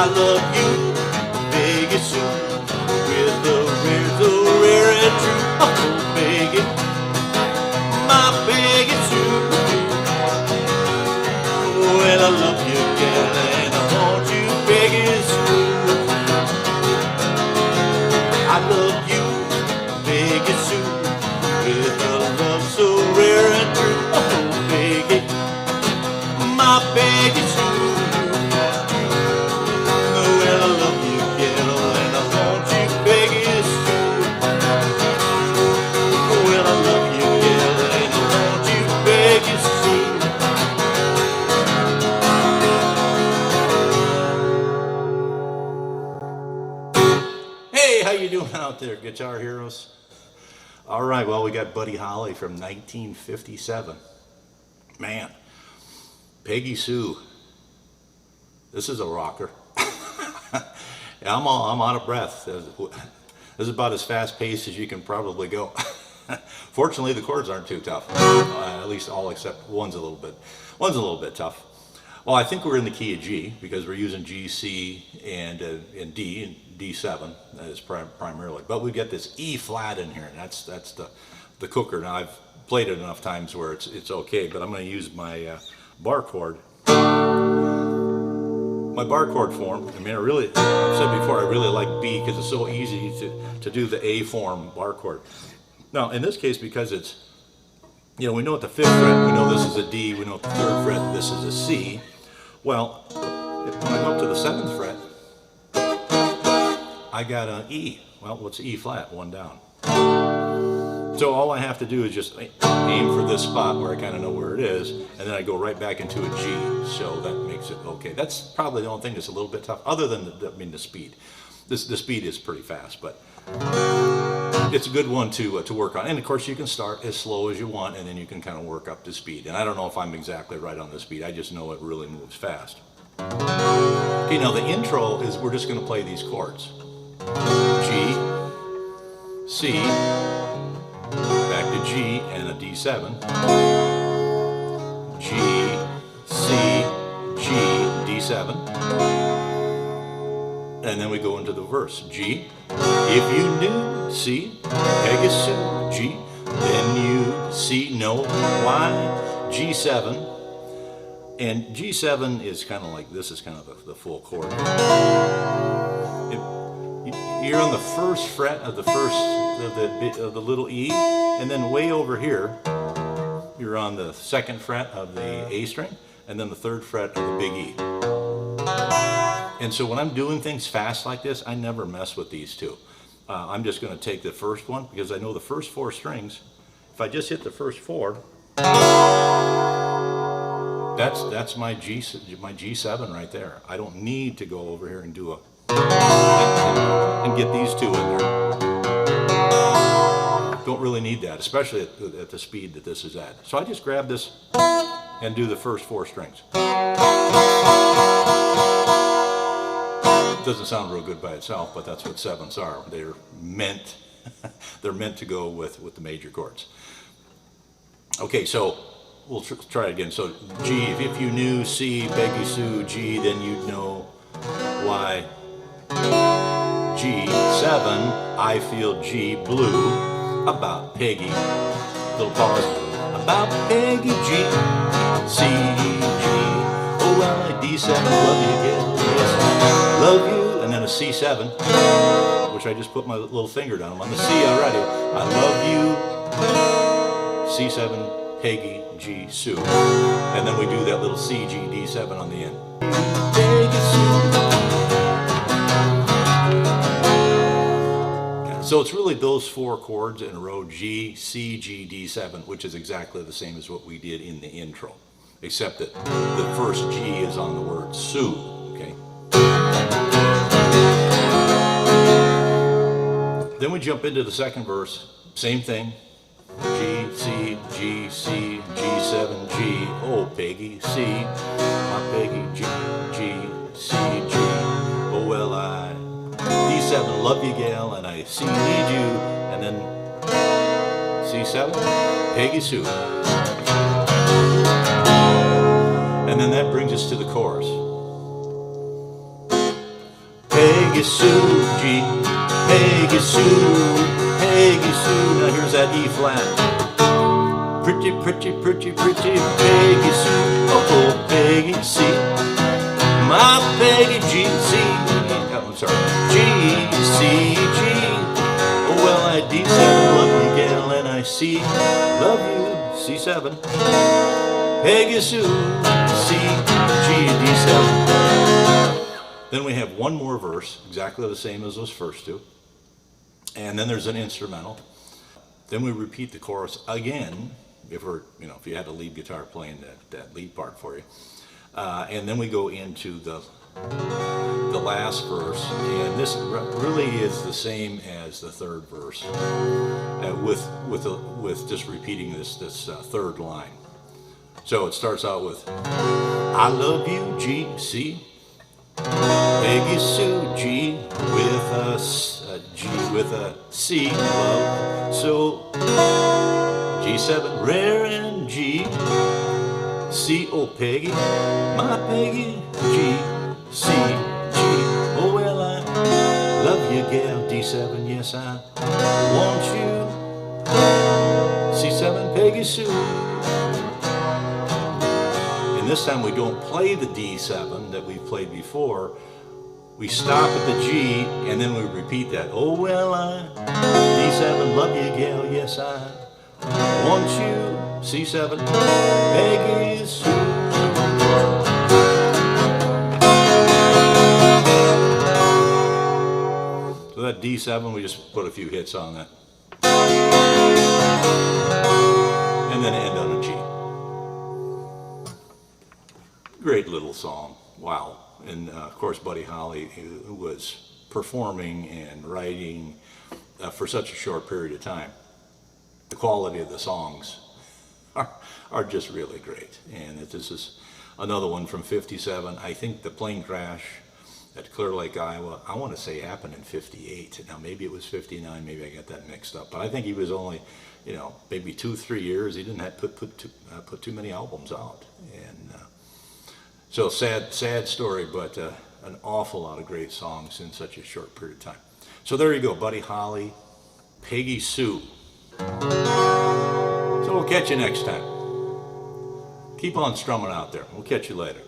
I love you, Peggy Sue, with the rare, so rare and true. Oh, Peggy, my Peggy Sue. Well, I love you, gal, and I want you, Peggy Sue. I love you, Peggy Sue, with a love so rare and true. Oh, Peggy, my Peggy Sue. Well, I love you, gal, and I want you, Peggy Sue. Well, I love you, gal, and I want you, Peggy Sue. Hey, how you doing out there, guitar heroes? All right, well, we got Buddy Holly from 1957. Man, Peggy Sue. This is a rocker. Yeah, I'm out of breath. This is about as fast paced as you can probably go. Fortunately, the chords aren't too tough. At least all except one's a little bit tough. Well, I think we're in the key of G because we're using G, C, and D, and D7 is primarily. But we get this E flat in here, and that's the cooker. Now I've played it enough times where it's okay, but I'm going to use my bar chord. My bar chord form. I mean, I've said before, I really like B because it's so easy to do the A form bar chord. Now, in this case, because it's, we know at the 5th fret, we know this is a D, we know at the 3rd fret, this is a C. Well, when I go up to the 7th fret, I got an E. Well, what's E flat? One down. So all I have to do is just aim for this spot where I kind of know where it is, and then I go right back into a G. So that makes it okay. That's probably the only thing that's a little bit tough, other than the speed. The speed is pretty fast, but it's a good one to work on. And of course, you can start as slow as you want, and then you can kind of work up to speed. And I don't know if I'm exactly right on the speed. I just know it really moves fast. Okay, now the intro is we're just going to play these chords. G, C, back to G and a D7. G, C, G, D7. And then we go into the verse. G, if you knew, C, Peggy Sue, G, then you see, know why, G7. And G7 is kind of like, this is kind of the full chord. You're on the 1st fret of the little E, and then way over here, you're on the 2nd fret of the A string, and then the 3rd fret of the big E. And so when I'm doing things fast like this, I never mess with these two. I'm just going to take the first one because I know the first 4 strings. If I just hit the first 4, that's my G7 right there. I don't need to go over here and do and get these 2 in there. Don't really need that, especially at the speed that this is at. So I just grab this and do the first 4 strings. It doesn't sound real good by itself, but that's what 7s are. They're meant to go with the major chords. Okay, so we'll try it again. So G, if you knew, C, Peggy Sue, G, then you'd know why. G7, I feel G blue about Peggy. Little pause. About Peggy G, C, G. Oh well, a D7, love you again. Yes, love you, and then a C7, which I just put my little finger down. I'm on the C already. I love you, C7, Peggy, G, Sue. And then we do that little C, G, D7 on the end. Peggy Sue. So it's really those 4 chords in a row, G, C, G, D7, which is exactly the same as what we did in the intro, except that the first G is on the word Sue, okay? Then we jump into the 2nd verse, same thing. G, C, G, C, G7, G, oh Peggy, C, my Peggy, G, G, C, G, oh well I, D7, love you gal, and I C, need you, and then C7, Peggy Sue. And then that brings us to the chorus. Peggy Sue, G, Peggy Sue, Peggy Sue. Now here's that E flat. Pretty, pretty, pretty, pretty Peggy Sue, oh, Peggy C. My Peggy G, C, oh, I'm sorry, G, C, G. Oh, well, I D7, love you, gal, and I C, love you, C7. Peggy Sue, C, G, D7. Then we have one more verse, exactly the same as those first two. And then there's an instrumental. Then we repeat the chorus again, if you had a lead guitar playing that lead part for you. And then we go into the last verse, and this really is the same as the third verse, with just repeating this third line. So it starts out with, I love you, G, C, Peggy Sue, G, with a G with a C, love, so G7, rare, and G, C, oh, Peggy, my Peggy, G, C, G, oh, well, I love you, gal, D7, yes, I want you, C7, Peggy Sue. And this time we don't play the D7 that we played before. We stop at the G, and then we repeat that. Oh, well, I, D7, love you, gal, yes, I want you, C7, Peggy Sue. So that D7, we just put a few hits on that. And then end on a G. Great little song, wow. And of course, Buddy Holly, who was performing and writing for such a short period of time. The quality of the songs are just really great. And this is another one from '57. I think the plane crash at Clear Lake, Iowa, I want to say happened in '58. Now maybe it was '59, maybe I got that mixed up. But I think he was only, maybe 2-3 years. He didn't have put too many albums out. And so sad story, but an awful lot of great songs in such a short period of time. So there you go, Buddy Holly, Peggy Sue. So we'll catch you next time. Keep on strumming out there. We'll catch you later.